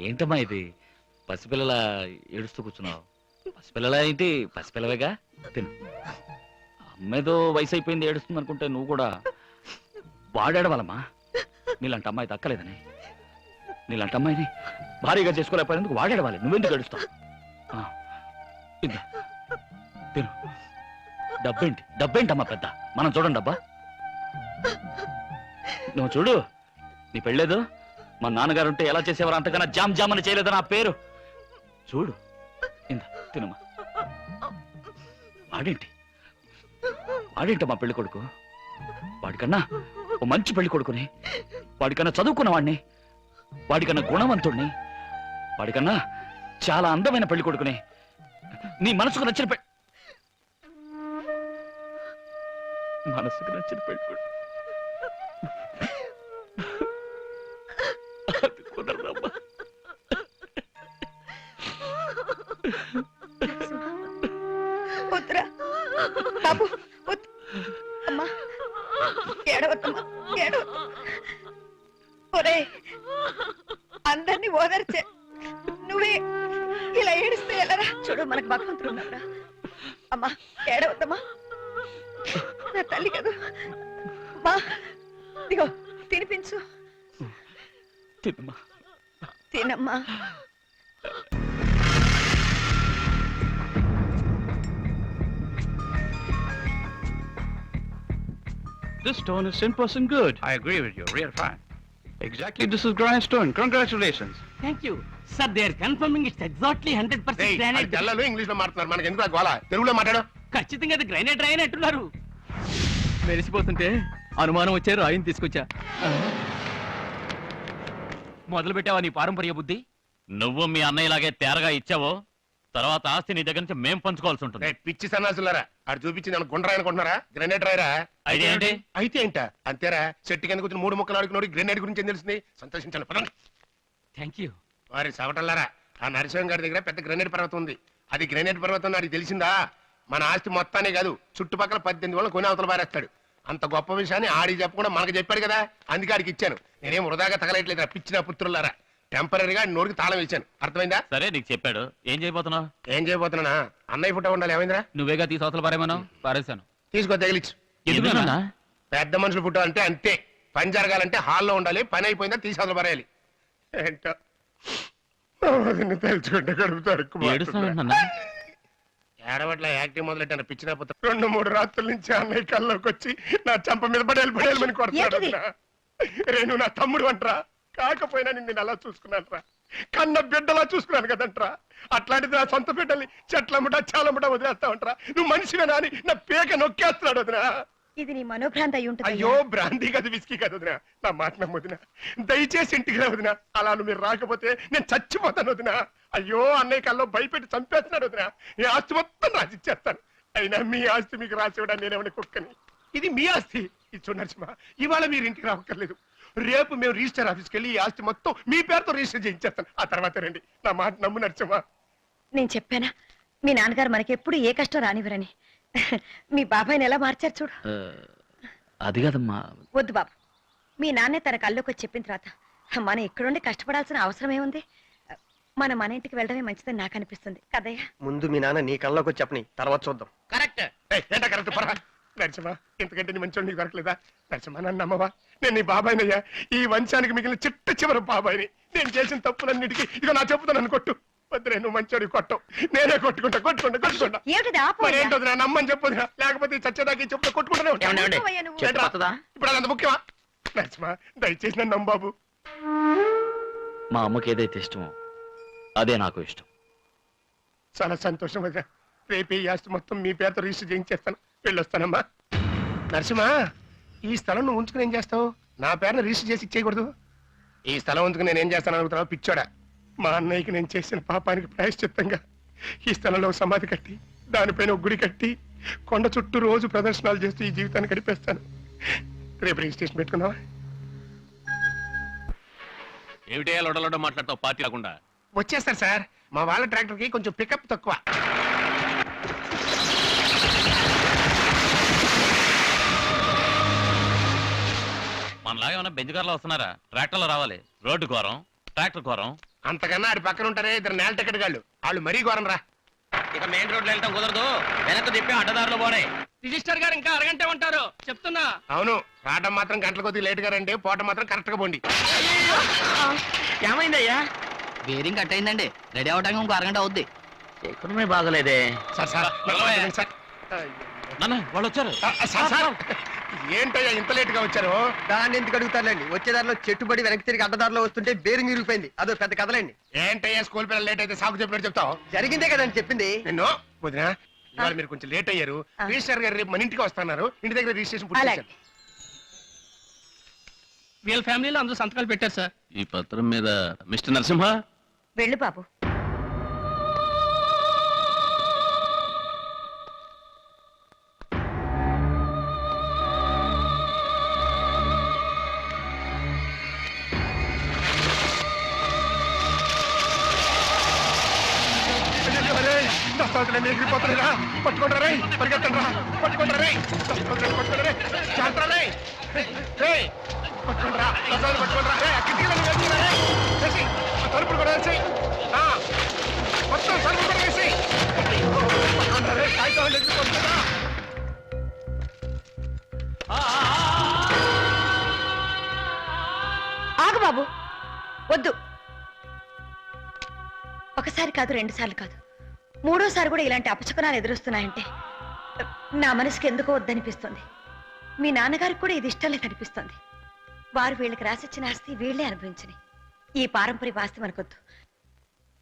ఏంటమ్మా ఇది పసిపిల్లల ఏడుస్తూ కూర్చున్నావు? పసిపిల్లల ఏంటి, పసిపిల్లవేగా, తిను. అమ్మేదో వయసు అయిపోయింది ఏడుస్తుంది అనుకుంటే నువ్వు కూడా వాడేడవాలమ్మా. నీలాంటి అమ్మాయి దక్కలేదని, నీలాంటి అమ్మాయిని భారీగా చేసుకోలేకపోయినందుకు వాడేడవాలి. నువ్వెందుకు ఏడుస్తావు? ఇద్దా తిను. డబ్బేంటమ్మా పెద్ద, మనం చూడండి డబ్బా. నువ్వు చూడు, నీ పెళ్ళేదు మా నాన్నగారు ఉంటే ఎలా చేసేవారు, అంతకన్నా జామ్ జామ్ అని చేయలేదు నా పేరు. చూడు ఇందా తినమ్మా. వాడేంటమ్మా పెళ్లి కొడుకు? వాడికన్నా ఓ మంచి పెళ్లి కొడుకుని, వాడికన్నా చదువుకున్న వాడిని, వాడికన్నా గుణవంతుడిని, వాడికన్నా చాలా అందమైన పెళ్లి కొడుకుని, నీ మనసుకు నచ్చిన పెళ్లి కొడుకు కుదరదమ్మా. బాబు అమ్మా, ఏడవద్దమ్మా, ఏడవద్దు. ఒరే, అందరినీ ఓదర్చే నువ్వే ఇలా ఏడిస్తే ఎలారా? చూడు, మనకు భగవంతుడు ఉన్నారా. అమ్మా ఏడవద్దమ్మా, నా తల్లి కదా. అమ్మా ఇదిగో తినిపించు. తినమ్మా, తినమ్మా. This stone is 10% good. I agree with you. Real fine. Exactly, this is granite stone. Congratulations. Thank you. Sir, they are confirming it's exactly 100% granite. తెల్లలు English లో మాట్లాడుతున్నారు, మనకి ఎందుకు గోల? తెలుగులో మాట్లాడు. ఖచ్చితంగా అది గ్రానైట్ రాయని అంటున్నారు. మెరిసిపోతుంటే అనుమానం వచ్చారు, ఆయన తీసుకొచ్చా. మొదలు పెట్టావా నీ పారంపర్య బుద్ధి? నువ్వు మీ అన్నయ్యలాగే తేరగా ఇచ్చావో తర్వాత ఆస్తి నీ దగ్గర నుంచి మేం పంచుకోవాల్సి ఉంటుంది. పిచ్చి సన్నాసులారా, ఆడు చూపించింది నన్ను గుండ్రాయి అనుకుంటున్నారా? గ్రెనేడ్ రాయరా? అయితే ఏంటి? అయితే ఏంట అంతేరా. చెట్టు కింద కూర్చొని 3 ముక్కలు ఆడుకున్నాడు, గ్రెనేడ్ గురించి ఏం తెలిసింది? సంతోషించాలి, పదండి. Thank you. వారి సవటల్లారా, ఆ నరసింహం గారి దగ్గర పెద్ద గ్రెనేడ్ పర్వతం ఉంది. అది గ్రెనేడ్ పర్వతం నాకు తెలిసిందా? మన ఆస్తి మొత్తానే కాదు, చుట్టుపక్కల 18 వాళ్ళు కొని అవతల పారేస్తాడు. అంత గొప్ప విషయాన్ని ఆడికి చెప్పకుండా మనకు చెప్పాడు కదా, అందుకే ఆడికి ఇచ్చాను. నేనేం వృధాగా తగలట్లేదు, పిచ్చిన పుత్రులారా. టెంపరీగా నోరుకి తాళం ఇచ్చాను, అర్థమైందా? సరే, నీకు చెప్పాడు. ఏం చేయబోతున్నావు? ఏం చేయబోతున్నా? అన్నయ్య ఫోటో ఉండాలి. ఏమైందిరా? నువ్వేగా తీసి అవతల పారేమను. పారేశాను. తీసుకో, తగిలిచ్చు. పెద్ద మనుషుల ఫోటో అంటే అంతే. పని జరగాలంటే హాల్లో ఉండాలి, పని అయిపోయిందా తీసి అవతల పారేయాలి. ఏంటో తెలుసుకుంటే గడుపుతాడు. ఏడవట్ల యాక్టివ్ మొదలెట్టాను, పిచ్చిన పుత్ర. 2-3 రాత్రుల నుంచి అన్నయ్య కల్లోకి వచ్చి నా చంప మీద పడేయాలని కొడతాడు. రేణు నా తమ్ముడు అంటరా, కాకపోయినా నిన్ను అలా చూసుకున్నాను రా, కన్న బిడ్డలా చూసుకున్నాను కదంట్రా. అట్లాంటిది నా సొంత బిడ్డల్ని చెట్లముట చాలముట వదిలేస్తా ఉంటారా? నువ్వు మనిషివేనా అని నా పేక నొక్కేస్తున్నాడు వదినా. ఇది నీ మనోభ్రాంతి అయి ఉంటుంది. అయ్యో, భ్రాంతి కాదు, విస్కీ కాదు వదినా. నా మాట నమ్మొదినా, దయచేసి ఇంటికి రా వదినా. అలా మీరు రాకపోతే నేను చచ్చిపోతాను వదినా. అయ్యో, అన్నయ్య కల్లో భయపెట్టి చంపేస్తున్నాడు వదినా. నీ ఆస్తి మొత్తం రాసిచ్చేస్తాను. అయినా మీ ఆస్తి మీకు రాసివ్వడా నేనేమని కుక్కని? ఇది మీ ఆస్తి. ఇది చూడు నరసింహ, ఇవాళ మీరు ఇంటికి రావక్కర్లేదు. రేపు మేము రిజిస్టర్ ఆఫీస్కి వెళ్ళి ఈ ఆస్తి మొత్తం మీ పేరుతో రిజిస్టర్ చేయించేస్తాను. ఆ తర్వాత రండి. నా మాట నమ్ము నరసింహ. నేను చెప్పానా మీ నాన్నగారు మనకెప్పుడు ఏ కష్టం రానివ్వరని? మీ బాబాయ్ని ఎలా మార్చారు చూడు. అది కాదమ్మా. వద్దు బాబు, మీ నాన్నే తన కల్లోకి వచ్చి చెప్పిన తర్వాత మనం ఇక్కడుండి కష్టపడాల్సిన అవసరం ఏముంది? మనం మన ఇంటికి వెళ్ళడమే మంచిదని నాకు అనిపిస్తుంది కదయ్యా. ముందు మీ నాన్న నీ కల్లోకి వచ్చి చెప్పని, తర్వాత చూద్దాం. కరెక్ట్. ఏంటా కరెక్ట్? పరా నరసింహ, ఇంతకంటే నీ మంచి నీకు దొరకలేదా? నరసింహ, నన్ను నమ్మవా? నేను నీ బాబాయినయ్యా, ఈ వంశానికి మిగిలిన చిట్ట చివరి బాబాయిని. నేను చేసిన తప్పులన్నిటికీ ఇక నా చెప్పుతాను నన్ను కొట్టు. వద్దురే, నువ్వు మంచోడి కొట్టవు, నేనే కొట్టుకుంటా. ఏంటో నమ్మని చెప్పొద్దురా, లేకపోతే చచ్చేదాకా చెప్తా కొట్టుకుంటూనే ఉంటాను. ఇప్పుడు అదంత ముఖ్యమా? నరసింహ, దయచేసి నన్ను నమ్ము బాబు. మా అమ్మకి ఏదైతే ఇష్టమో అదే నాకు ఇష్టం. చాలా సంతోషం వదినా. రేపే ఈ ఆస్తి మొత్తం మీ పేరుతో రిజిస్టర్ చేయించేస్తాను. వెళ్ళొస్తానమ్మా. నరసింహ, ఈ స్థలం నువ్వు ఉంచుకుని ఏం చేస్తావు? నా పేరును రిజిస్టర్ చేసి ఇచ్చేయకూడదు. ఈ స్థలం ఉంచుకుని నేనేం చేస్తాను అనుకుంటున్నావు పిచ్చోడా? మా అన్నయ్యకి నేను చేసిన పాపానికి ప్రాయశ్చిత్తంగా ఈ స్థలంలో సమాధి కట్టి, దానిపైన ఒక గుడి కట్టి, కొండ చుట్టూ రోజు ప్రదర్శనలు చేస్తూ ఈ జీవితాన్ని గడిపేస్తాను. రేపు రిజిస్ట్రేషన్ పెట్టుకున్నావా? ఏమిటే లొడలొడ మాట్లాడతావు పార్టీ లేకుండా? వచ్చేస్తారు సార్, మా వాళ్ళ ట్రాక్టర్ కి కొంచెం పికప్ తక్కువ. మనలాగా ఏమన్నా బెంచ్ కార్లో వస్తున్నారా? ట్రాక్టర్లో రావాలి. రోడ్డు ఘోరం, ట్రాక్టర్ ఘోరం. అంతకన్నా ఆడి పక్కన ఉంటారే ఇద్దరు నేల టికెట్ గాళ్ళు వాళ్ళు మరీ ఘోరం రా. ఇక మెయిన్ రోడ్ లో వెళ్తాం కుదరదు, వెనక్కి తిప్పి అడ్డదారులు పోడే. రిజిస్టర్ గారు ఇంకా అరగంట ఉంటారు చెప్తున్నా. అవును, రావడం మాత్రం గంటల కొద్దిగా లేట్ గా రండి, పోవటం మాత్రం కరెక్ట్ గా పోండి. ఏమైందయ్యా? బేరింగ్ కట్ అయిందండి, రెడీ అవడానికి ఇంకో అరగంట అవుద్ది. ఎక్కడమే బాగలేదే. సార్ సార్ సార్ నాన్న వాళ్ళు వచ్చారు. సార్ సార్ ఏంటయ్యా ఇంత లేట్ గా వచ్చారు? దాన్ని ఎందుకు అడుగుతారులేండి, వచ్చేదారిలో చెట్టుబడి వెనక్కి తిరిగి అడ్డదారిలో వస్తుంటే బేరింగ్ ఇరిగిపోయింది, అదో పెద్ద కథలేండి. ఏంటయ్యా స్కూల్ పిల్లలు లేట్ అయితే సాగు చెప్పినట్టు చెప్తావు? జరిగిందే కదండి చెప్పింది. నిన్ను వదినా, ఇవాళ మీరు కొంచెం లేట్ అయ్యారు. రిజిస్టర్ గారు రేపు మన ఇంటికి వస్తున్నారు, ఇంటి దగ్గర రిజిస్ట్రేషన్ పూర్తి అలాగే. చేశాను. వీళ్ళ ఫ్యామిలీలో అందరూ సంతకాలు పెట్టారు సార్. ఈ పత్రం మీద మిస్టర్ నరసింహ. వెళ్ళు బాబు. అరే, దస్తావేజులన్నీ ఎగిరిపోతున్నాయిరా. పట్టుకోండి రేయ్, పరిగెత్తండి రా, పట్టుకోండి రేయ్, దస్తావేజులు పట్టుకోండి రేయ్, జాగ్రత్త రేయ్, రేయ్, పట్టుకోండి రా, దస్తావేజులు పట్టుకోండి రా, రేయ్, ఆ కిటికీలను వేసేయ్ రేయ్, వేసేయ్, ఆ తలుపులు కూడా వేసేయ్, మొత్తం తలుపులు కూడా వేసేయ్, పట్టుకోండి రా రేయ్, కాగితాలు ఎగిరిపోతున్నాయిరా. ఆగు బాబు, వద్దు. ఒకసారి కాదు, రెండు సార్లు కాదు, మూడోసారి కూడా ఇలాంటి అపశకునాలు ఎదురొస్తున్నాయంటే నా మనసుకి ఎందుకో వద్దనిపిస్తుంది. మీ నాన్నగారికి కూడా ఇది ఇష్టం లేదనిపిస్తుంది. వారు వీళ్ళకి రాసిచ్చిన ఆస్తి వీళ్లే అనుభవించని ఈ పారంపర్య ఆస్తి మనకొద్దు.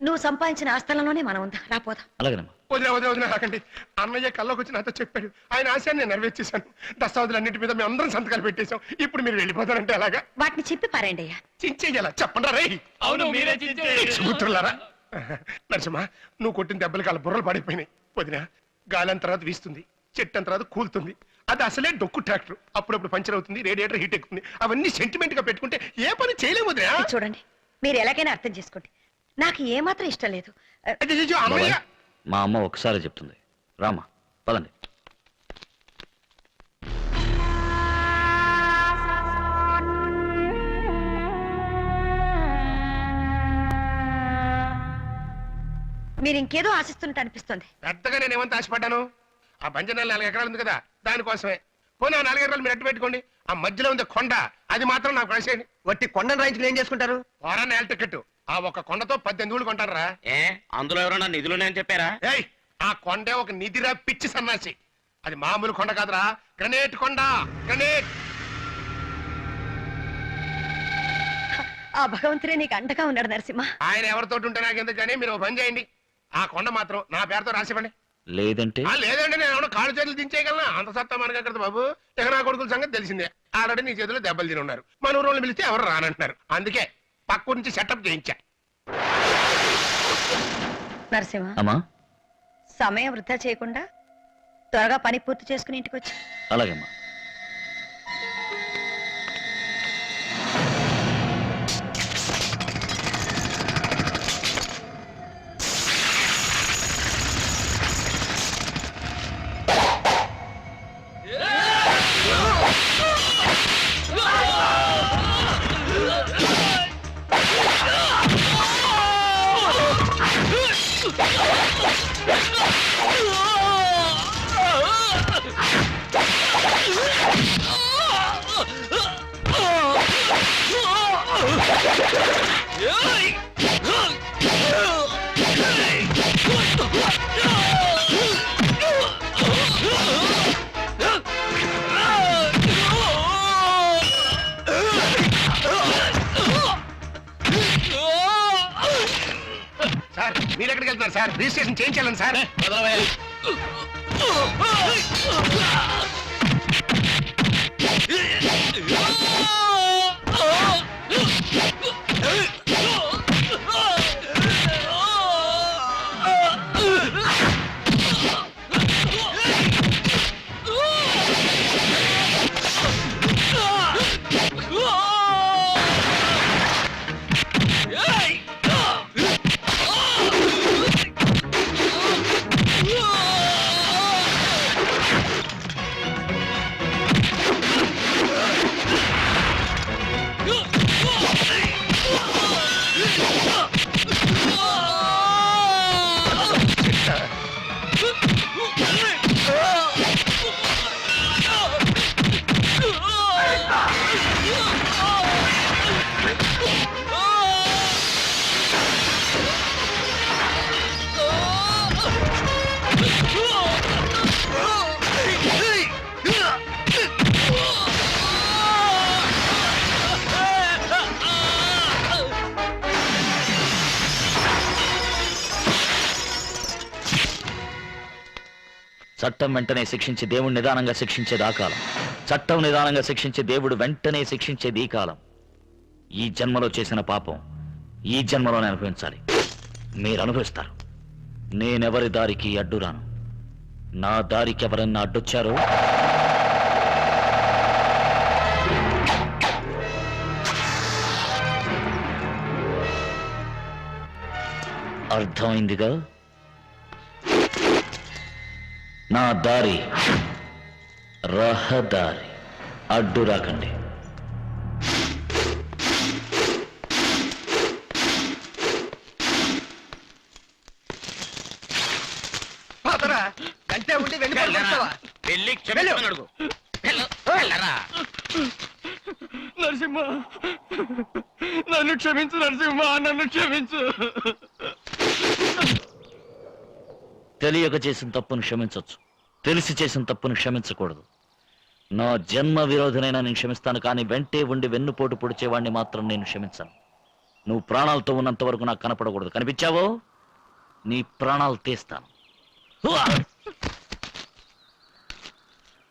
నువ్వు సంపాదించిన ఆస్థలంలోనే మనం ఉందా, రాపోదాం. అలాగేనమ్మా. వదిలే వదిలే వదిలే రాకండి. అన్నయ్య కల్లోకి వచ్చి నాతో చెప్పాడు, ఆయన ఆశయాన్ని నేను నెరవేర్చేశాను. దస్తావేజులన్నింటి మీద మేము అందరం సంతకాలు పెట్టేశాం. ఇప్పుడు మీరు వెళ్ళిపోతారంటే అలాగా? వాటిని చెప్పి పారేయండి అయ్యా. చించేయాలా చెప్పండి రా రేయ్. అవును, మీరే సుపుత్రులారా, నరసింహ, నువ్వు కొట్టిన దెబ్బలకి వాళ్ళ బుర్రలు పడిపోయినాయి. వదిన, గాలి తర్వాత వీస్తుంది, చెట్టు తర్వాత కూలుతుంది. అది అసలే డొక్కు ట్రాక్టర్, అప్పుడప్పుడు పంచర్ అవుతుంది, రేడియేటర్ హీట్ ఎక్కుతుంది. అవన్నీ సెంటిమెంట్ గా పెట్టుకుంటే ఏ పని చేయలేము వదినా. ఇది చూడండి, మీరు ఎలాగైనా అర్థం చేసుకోండి, నాకు ఏమాత్రం ఇష్టం లేదు. అయ్యయ్యో, అమ్మయ్య. మా అమ్మ ఒకసారి చెప్తుంది, రామా పదండి. మీరు ఇంకేదో ఆశిస్తున్నట్టు అనిపిస్తుంది. పెద్దగా నేను ఏమంత ఆశపడ్డాను? ఆ బంజనాలు 4 ఎకరాలు ఉంది కదా, దానికోసమే. పోనీ ఆ 4 ఎకరాలు మీరు అట్టు పెట్టుకోండి. ఆ మధ్యలో ఉంది కొండ, అది మాత్రం నాకు కలిసేయండి. వట్టి కొండను రాయించుకుని ఏం చేసుకుంటారు? వారాన్ని నేల టికెట్, ఆ ఒక కొండతో 18 ఊళ్ళు కొంటారా? ఏ అందులో ఎవరన్నా నిధులునే అని చెప్పారా? ఏయ్, ఆ కొండే ఒక నిధిరా పిచ్చి సన్నాసి. అది మామూలు కొండ కాదురా, గ్రనేట్ కొండ, గ్రనేట్. ఆ భగవంతుడే నీకు అండగా ఉన్నాడు నరసింహ. ఆయన ఎవరితో ఉంటే నాకు ఎందుకు కానీ మీరు ఒక పని చేయండి, ఆ కొండ మాత్రం నా పేరుతో రాసివ్వండి. లేదంటే లేదంటే నేను ఏమన్నా కాళ్ళు చేతులు దించేయగలనా? అంత సత్తా మనకక్కడ బాబు. ఇక నా కొడుకుల సంగతి తెలిసిందే, ఆల్రెడీ నీ చేతిలో దెబ్బలు తిని ఉన్నారు. మన ఊరోళ్ళు పిలిస్తే ఎవరు రానంటున్నారు, అందుకే పక్క నుంచి సెటప్ చేయించా. నరసింహ, అమ్మా. సమయం వృధా చేయకుండా త్వరగా పని పూర్తి చేసుకుని ఇంటికి వచ్చి. అలాగేమ్మా. సార్ మీరు ఎక్కడికి వెళ్తున్నారు సార్? రిజిస్ట్రేషన్ చేయించాలని సార్. చట్టం వెంటనే శిక్షించి దేవుడు నిదానంగా శిక్షించేది ఆ కాలం. చట్టం నిదానంగా శిక్షించే దేవుడు వెంటనే శిక్షించేది ఈ కాలం. ఈ జన్మలో చేసిన పాపం ఈ జన్మలోనే అనుభవించాలి. మీరు అనుభవిస్తారు. నేనెవరి దారికి అడ్డురాను. నా దారికి ఎవరన్నా అడ్డొచ్చారో అర్థమైందిగా? నా దారి రహదారి. అడ్డు రాకండి. పోతరా గంటే ఉండి వెళ్ళిపోతావా? వెళ్ళి క్షమించమని అడుగు. వెళ్ళరా. నరసింహ నన్ను క్షమించు నరసింహ, నన్ను క్షమించు. తెలియక చేసిన తప్పును క్షమించవచ్చు, తెలిసి చేసిన తప్పును క్షమించకూడదు. నా జన్మ విరోధనైనా నేను క్షమిస్తాను, కానీ వెంటే ఉండి వెన్నుపోటు పొడిచేవాడిని మాత్రం నేను క్షమించను. నువ్వు ప్రాణాలతో ఉన్నంత వరకు నాకు కనపడకూడదు. కనిపించావో నీ ప్రాణాలు తీస్తాను.